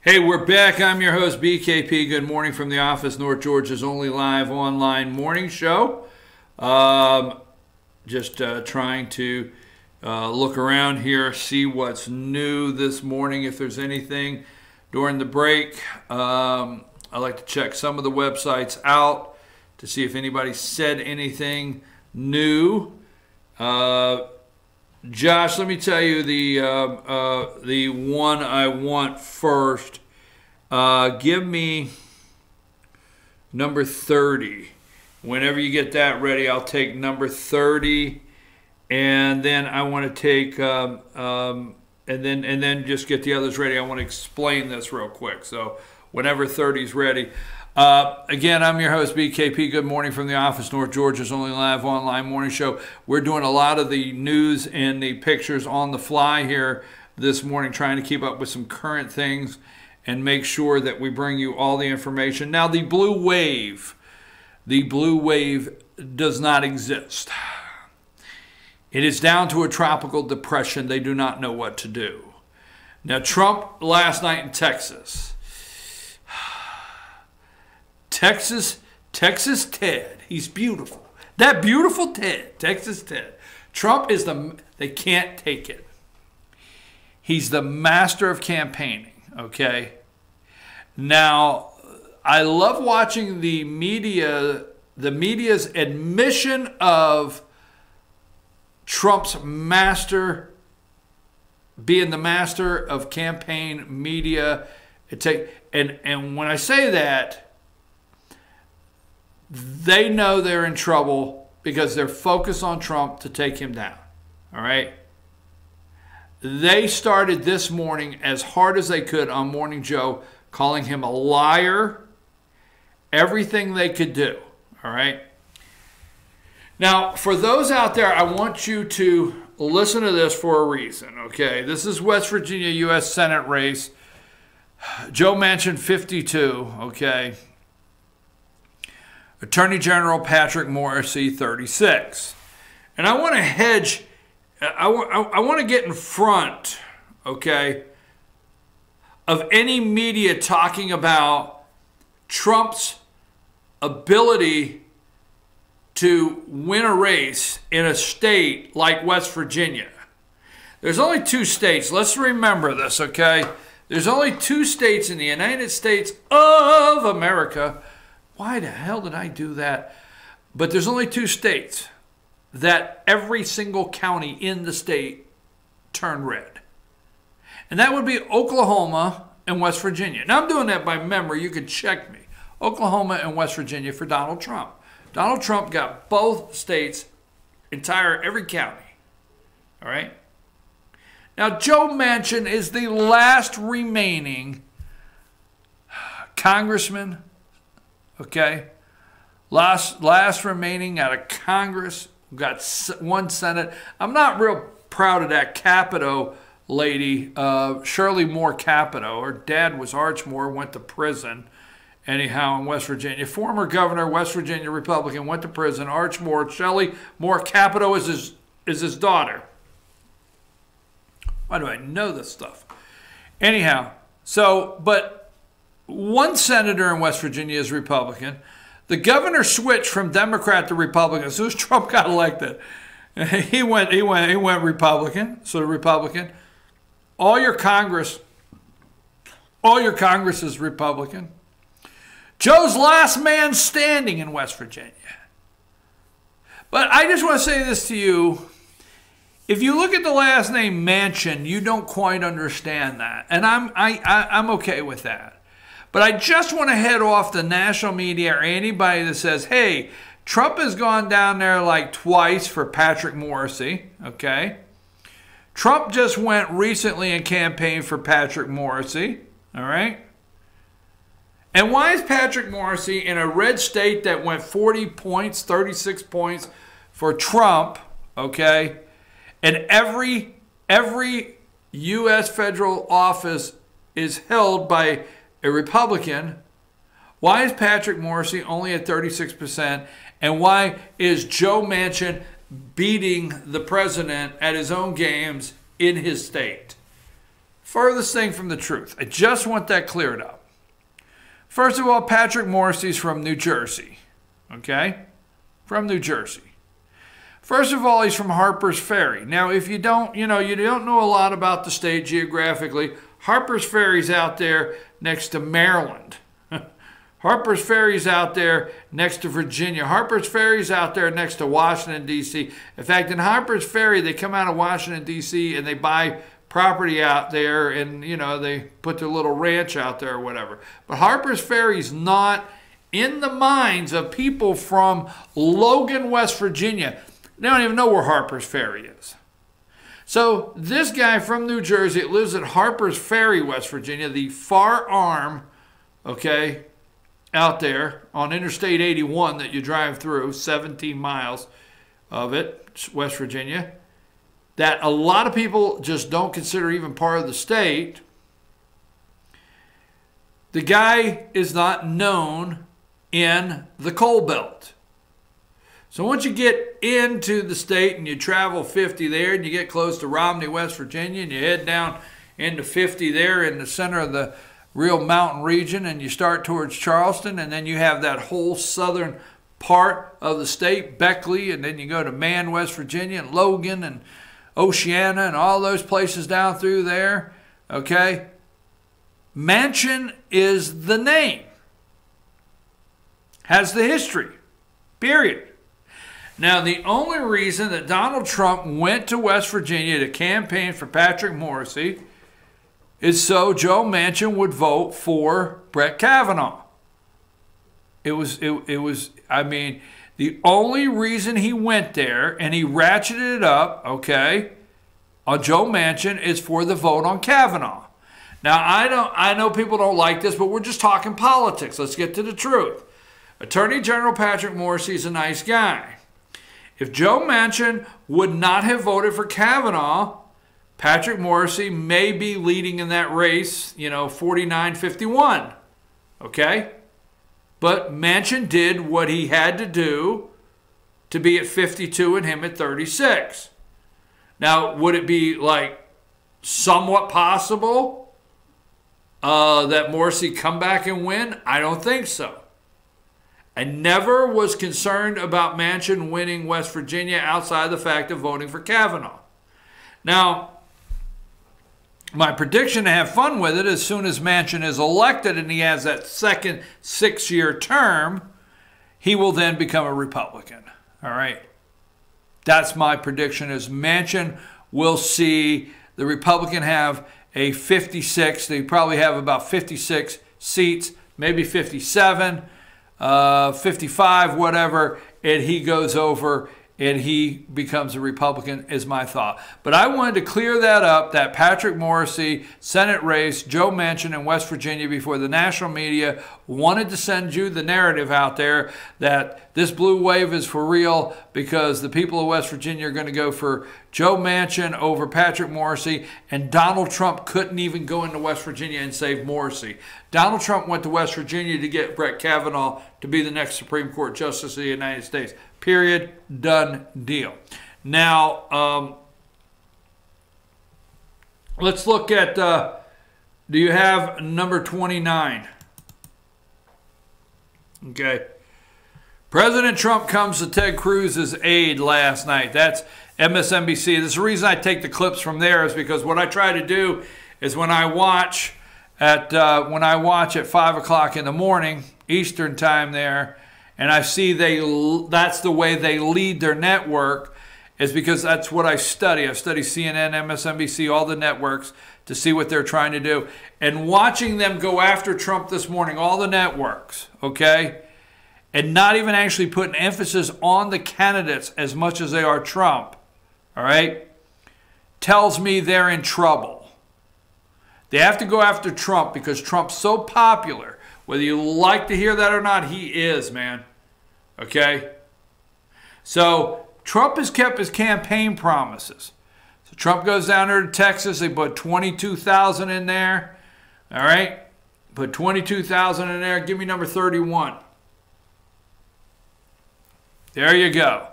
Hey, we're back. I'm your host, BKP. Good morning from the office, North Georgia's only live online morning show. Just trying to look around here, see what's new this morning, if there's anything during the break. I like to check some of the websites out to see if anybody said anything new. Josh, let me tell you the one I want first. Give me number 30. Whenever you get that ready, I'll take number 30, and then I want to take and then just get the others ready. I want to explain this real quick. So whenever 30 is ready. Again, I'm your host, BKP. Good morning from the office, North Georgia's only live online morning show. We're doing a lot of the news and the pictures on the fly here this morning, trying to keep up with some current things and make sure that we bring you all the information. Now, the blue wave does not exist. It is down to a tropical depression. They do not know what to do. Now, Trump last night in Texas. Texas Ted. He's beautiful. That beautiful Ted, Texas Ted. Trump is they can't take it. He's the master of campaigning, okay? Now, I love watching the media's admission of Trump's being the master of campaign media. And when I say that, they know they're in trouble because they're focused on Trump to take him down. All right? They started this morning as hard as they could on Morning Joe, calling him a liar, everything they could do. All right? Now, for those out there, I want you to listen to this for a reason. Okay? This is West Virginia U.S. Senate race. Joe Manchin, 52. Okay? Attorney General Patrick Morrisey, 36. And I want to hedge, I want to get in front, okay, of any media talking about Trump's ability to win a race in a state like West Virginia. There's only 2 states. Let's remember this, okay? There's only 2 states in the United States of America. Why the hell did I do that? But there's only 2 states that every single county in the state turned red. And that would be Oklahoma and West Virginia. Now, I'm doing that by memory. You can check me. Oklahoma and West Virginia for Donald Trump. Donald Trump got both states, every county. All right? Now, Joe Manchin is the last remaining congressman. Okay, last remaining out of Congress. We've got 1 Senate. I'm not real proud of that Capito lady, Shirley Moore Capito. Her dad was Archmore, went to prison. Anyhow, in West Virginia, former governor, West Virginia Republican, went to prison. Archmore, Shirley Moore Capito is his daughter. Why do I know this stuff? Anyhow, but 1 senator in West Virginia is Republican. The governor switched from Democrat to Republican as soon as Trump got elected. He went Republican. So the Republican. All your Congress is Republican. Joe's last man standing in West Virginia. But I just want to say this to you. If you look at the last name Manchin, you don't quite understand that. And I'm okay with that. But I just want to head off the national media or anybody that says, hey, Trump has gone down there like twice for Patrick Morrisey, okay? Trump just went recently and campaigned for Patrick Morrisey, all right? And why is Patrick Morrisey in a red state that went 40 points, 36 points for Trump, okay? And every U.S. federal office is held by a Republican. Why is Patrick Morrisey only at 36%? And why is Joe Manchin beating the president at his own games in his state? Furthest thing from the truth. I just want that cleared up. First of all, Patrick Morrissey's from New Jersey. Okay? From New Jersey. First of all, he's from Harper's Ferry. Now, if you don't, you don't know a lot about the state geographically, Harper's Ferry's out there next to Maryland. Harper's Ferry's out there next to Virginia. Harper's Ferry's out there next to Washington, D.C. In fact, in Harper's Ferry, they come out of Washington, D.C., and they buy property out there, and, they put their little ranch out there or whatever. But Harper's Ferry's not in the minds of people from Logan, West Virginia. They don't even know where Harper's Ferry is. So this guy from New Jersey lives at Harper's Ferry, West Virginia, the far arm, okay, out there on Interstate 81 that you drive through, 17 miles of it, West Virginia, that a lot of people just don't consider even part of the state. The guy is not known in the coal belt. So once you get into the state and you travel 50 there and you get close to Romney, West Virginia, and you head down into 50 there in the center of the real mountain region, and you start towards Charleston, and then you have that whole southern part of the state, Beckley, and then you go to Man, West Virginia, and Logan, and Oceana, and all those places down through there, okay? Manchin is the name. Has the history, period. Now, the only reason that Donald Trump went to West Virginia to campaign for Patrick Morrissey is so Joe Manchin would vote for Brett Kavanaugh. I mean, the only reason he went there, and he ratcheted it up, okay, on Joe Manchin, is for the vote on Kavanaugh. Now, I know people don't like this, but we're just talking politics. Let's get to the truth. Attorney General Patrick Morrissey is a nice guy. If Joe Manchin would not have voted for Kavanaugh, Patrick Morrissey may be leading in that race, 49-51, okay? But Manchin did what he had to do to be at 52 and him at 36. Now, would it be somewhat possible that Morrissey come back and win? I don't think so. I never was concerned about Manchin winning West Virginia outside the fact of voting for Kavanaugh. Now, my prediction, to have fun with it, as soon as Manchin is elected and he has that second 6-year term, he will then become a Republican. All right? That's my prediction, is Manchin will see the Republican have a 56. They probably have about 56 seats, maybe 57, 55, whatever, and he goes over and he becomes a Republican, is my thought. But I wanted to clear that up, that Patrick Morrissey Senate race, Joe Manchin in West Virginia, before the national media wanted to send you the narrative out there that this blue wave is for real, because the people of West Virginia are going to go for Joe Manchin over Patrick Morrissey, and Donald Trump couldn't even go into West Virginia and save Morrissey. Donald Trump went to West Virginia to get Brett Kavanaugh to be the next Supreme Court Justice of the United States. Period. Done deal. Now, let's look at, do you have number 29? Okay. President Trump comes to Ted Cruz's aid last night. That's MSNBC. This is the reason I take the clips from there, is because what I try to do is when I watch at 5 o'clock in the morning, Eastern time there, and I see that's the way they lead their network, is because that's what I study. I study CNN, MSNBC, all the networks, to see what they're trying to do. And watching them go after Trump this morning, all the networks, okay, and not even actually putting emphasis on the candidates as much as they are Trump, all right, tells me they're in trouble. They have to go after Trump because Trump's so popular. Whether you like to hear that or not, he is, man. Okay? So Trump has kept his campaign promises. So Trump goes down there to Texas. They put 22,000 in there. All right? Put 22,000 in there. Give me number 31. There you go.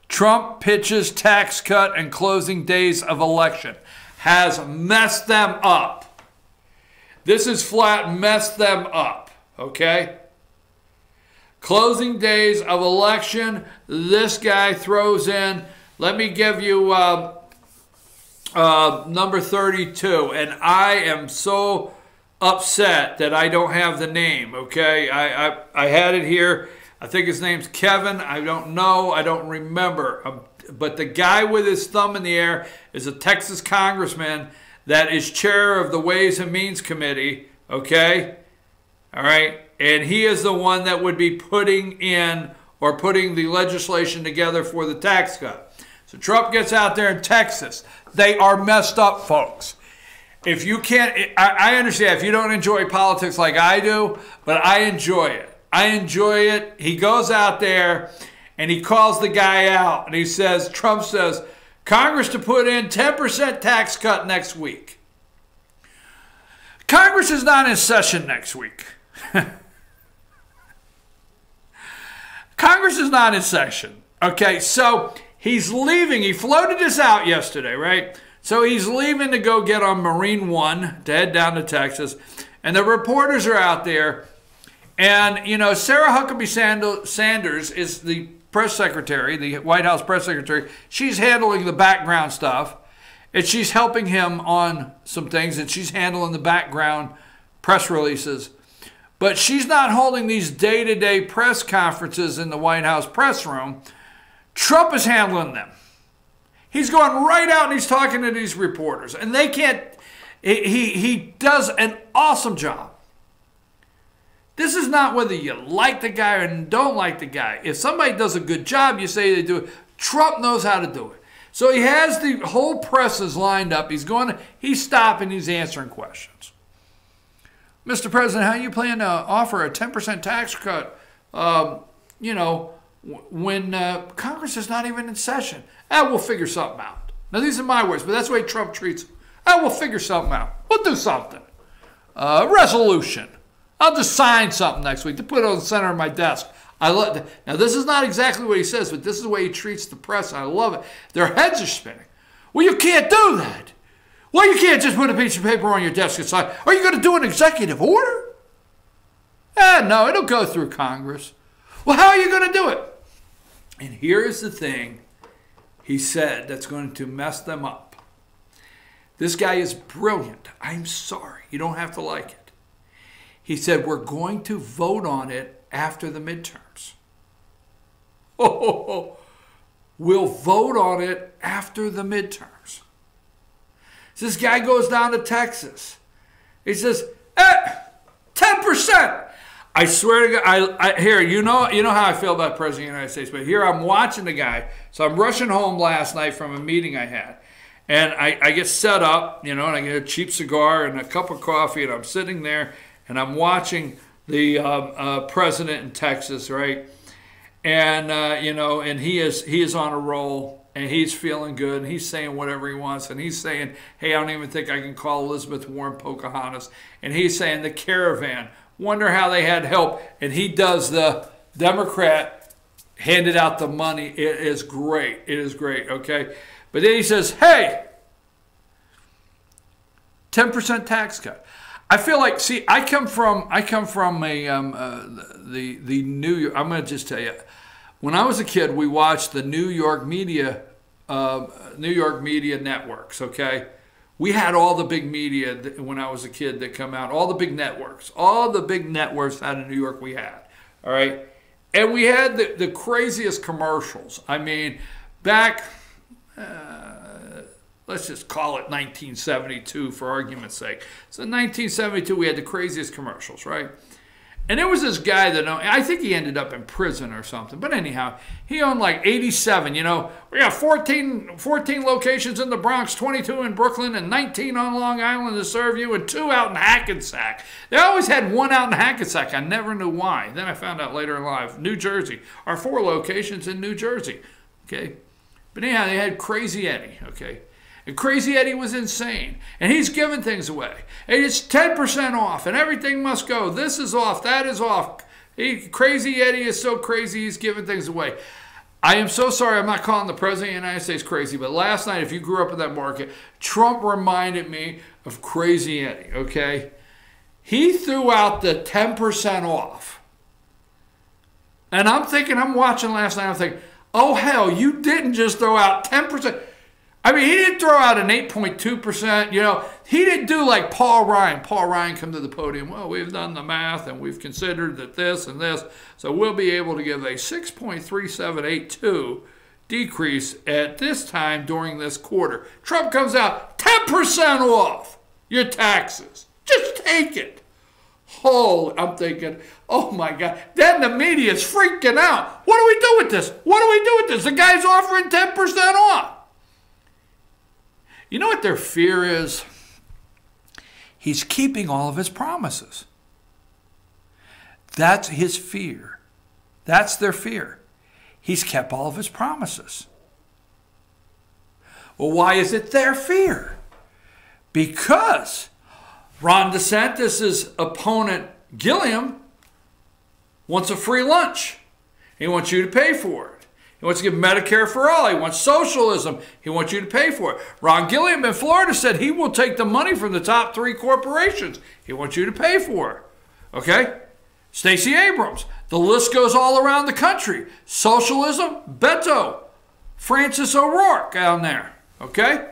Trump pitches tax cut and closing days of election. has messed them up. This is flat messed them up, okay? Closing days of election, this guy throws in, let me give you number 32, and I am so upset that I don't have the name, okay? I had it here. I think his name's Kevin. I don't know. I don't remember. But the guy with his thumb in the air is a Texas congressman that is chair of the Ways and Means Committee, okay? All right? And he is the one that would be putting in or putting the legislation together for the tax cut. So Trump gets out there in Texas. They are messed up, folks. If you can't, I understand if you don't enjoy politics like I do, but I enjoy it. I enjoy it. He goes out there and he calls the guy out and he says, Trump says, Congress to put in 10% tax cut next week. Congress is not in session next week. Congress is not in session. Okay, so he's leaving. He floated this out yesterday, right? So he's leaving to go get on Marine One to head down to Texas. And the reporters are out there. And, you know, Sarah Huckabee Sanders is the press secretary, the White House press secretary. She's handling the background stuff. And she's helping him on some things. And she's handling the background press releases. But she's not holding these day-to-day press conferences in the White House press room. Trump is handling them. He's going right out and he's talking to these reporters. And they can't, he does an awesome job. This is not whether you like the guy or don't like the guy. If somebody does a good job, you say they do it. Trump knows how to do it. So he has the whole press is lined up. He's stopping, he's answering questions. Mr. President, how you plan to offer a 10% tax cut, you know, when Congress is not even in session? We'll figure something out. Now, these are my words, but that's the way Trump treats them. We'll figure something out. We'll do something. Resolution. I'll just sign something next week to put it on the center of my desk. Now, this is not exactly what he says, but this is the way he treats the press. I love it. Their heads are spinning. Well, you can't do that. Well, you can't just put a piece of paper on your desk and sign. Are you going to do an executive order? No, it'll go through Congress. Well, how are you going to do it? And here's the thing he said that's going to mess them up. This guy is brilliant. I'm sorry. You don't have to like it. He said, we're going to vote on it after the midterms. We'll vote on it after the midterms. So this guy goes down to Texas. He says, 10%. I swear to God, here, you know how I feel about the President of the United States, but here I'm watching the guy. So I'm rushing home last night from a meeting I had. And I get set up, you know, and I get a cheap cigar and a cup of coffee, and I'm sitting there, and I'm watching the president in Texas, right? And, you know, and he is on a roll, and he's feeling good, and he's saying whatever he wants, and he's saying, hey, I don't even think I can call Elizabeth Warren Pocahontas. And he's saying the caravan, wonder how they had help. And he does the Democrat handed out the money. It is great. It is great, okay? But then he says, hey, 10% tax cut. I feel like, see, I come from the New York. I'm going to just tell you, when I was a kid, we watched the New York media networks. Okay, we had all the big media when I was a kid that come out. All the big networks out of New York. We had, all right, and we had the craziest commercials. I mean, back. Let's just call it 1972 for argument's sake. So in 1972, we had the craziest commercials, right? And there was this guy that, I think he ended up in prison or something. But anyhow, he owned like 87, you know. We got 14 locations in the Bronx, 22 in Brooklyn, and 19 on Long Island to serve you, and 2 out in Hackensack. They always had 1 out in Hackensack. I never knew why. Then I found out later in life. New Jersey. Our 4 locations in New Jersey, okay? But anyhow, they had Crazy Eddie, okay? And Crazy Eddie was insane. And he's giving things away. And it's 10% off, and everything must go. This is off, that is off. Crazy Eddie is so crazy, he's giving things away. I am so sorry I'm not calling the President of the United States crazy, but last night, if you grew up in that market, Trump reminded me of Crazy Eddie, okay? He threw out the 10% off. And I'm thinking, I'm watching last night, I'm thinking, oh hell, you didn't just throw out 10%. I mean, he didn't throw out an 8.2%, you know. He didn't do like Paul Ryan. Paul Ryan come to the podium, well, we've done the math and we've considered that this and this, so we'll be able to give a 6.3782 decrease at this time during this quarter. Trump comes out, 10% off your taxes. Just take it. Holy, I'm thinking, oh my God. Then the media is freaking out. What do we do with this? What do we do with this? The guy's offering 10% off. You know what their fear is? He's keeping all of his promises. That's his fear. That's their fear. He's kept all of his promises. Well, why is it their fear? Because Ron DeSantis' opponent, Gilliam, wants a free lunch. He wants you to pay for it. He wants to give Medicare for all. He wants socialism. He wants you to pay for it. Ron Gilliam in Florida said he will take the money from the top 3 corporations. He wants you to pay for it. Okay? Stacey Abrams. The list goes all around the country. Socialism, Beto. Francis O'Rourke down there. Okay?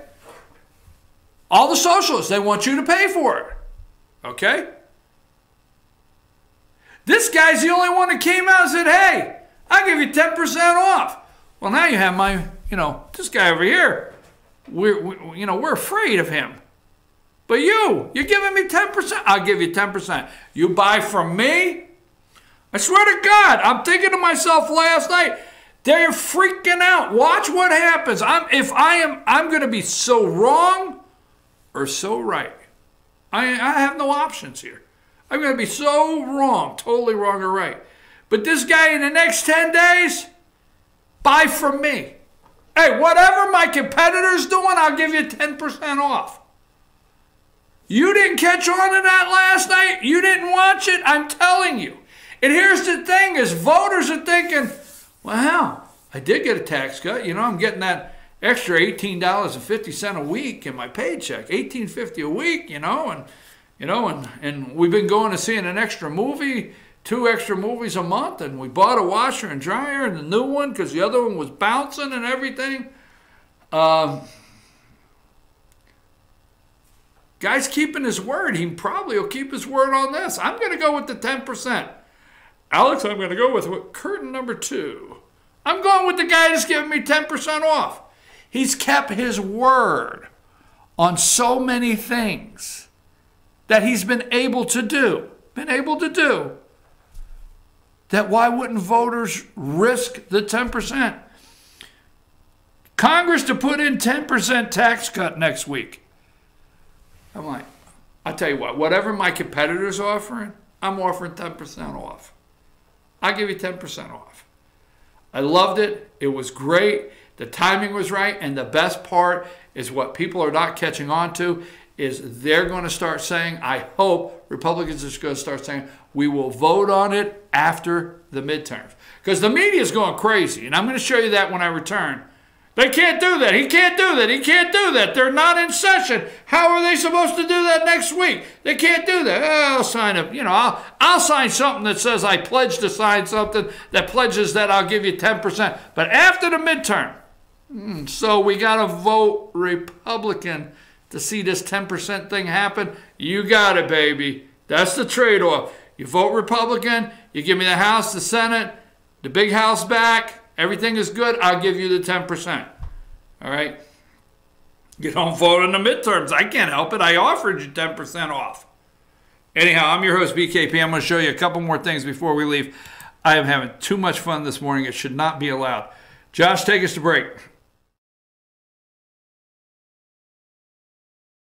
All the socialists, they want you to pay for it. Okay? This guy's the only one that came out and said, hey, I'll give you 10% off. Well, now you have my, this guy over here. We're afraid of him. But you're giving me 10%. I'll give you 10%. You buy from me? I swear to God, I'm thinking to myself last night, they're freaking out. Watch what happens. I'm going to be so wrong or so right. I have no options here. I'm going to be so wrong, totally wrong or right. But this guy in the next 10 days, buy from me. Hey, whatever my competitor's doing, I'll give you 10% off. You didn't catch on to that last night? You didn't watch it? I'm telling you. And here's the thing is voters are thinking, well, hell, I did get a tax cut. I'm getting that extra $18.50 a week in my paycheck, $18.50 a week, and we've been going to see an extra movie, 2 extra movies a month, and we bought a washer and dryer and the new one because the other one was bouncing and everything. Guy's keeping his word. He probably will keep his word on this. I'm going to go with the 10%. Alex, I'm going to go with curtain number 2. I'm going with the guy that's giving me 10% off. He's kept his word on so many things that he's been able to do. That why wouldn't voters risk the 10%? Congress to put in 10% tax cut next week. I'm like, I'll tell you what, whatever my competitor's offering, I'm offering 10% off. I'll give you 10% off. I loved it. It was great. The timing was right. And the best part is what people are not catching on to is they're going to start saying, I hope Republicans are going to start saying, we will vote on it after the midterms. Because the media is going crazy. And I'm going to show you that when I return. They can't do that. He can't do that. He can't do that. They're not in session. How are they supposed to do that next week? They can't do that. I'll sign up. I'll sign something that says I pledge to sign something that pledges that I'll give you 10%. But after the midterm, so we got to vote Republican to see this 10% thing happen. You got it, baby. That's the trade-off. You vote Republican, you give me the House, the Senate, the big house back, everything is good, I'll give you the 10%. All right? You don't vote in the midterms. I can't help it. I offered you 10% off. Anyhow, I'm your host, BKP. I'm going to show you a couple more things before we leave. I am having too much fun this morning. It should not be allowed. Josh, take us to break.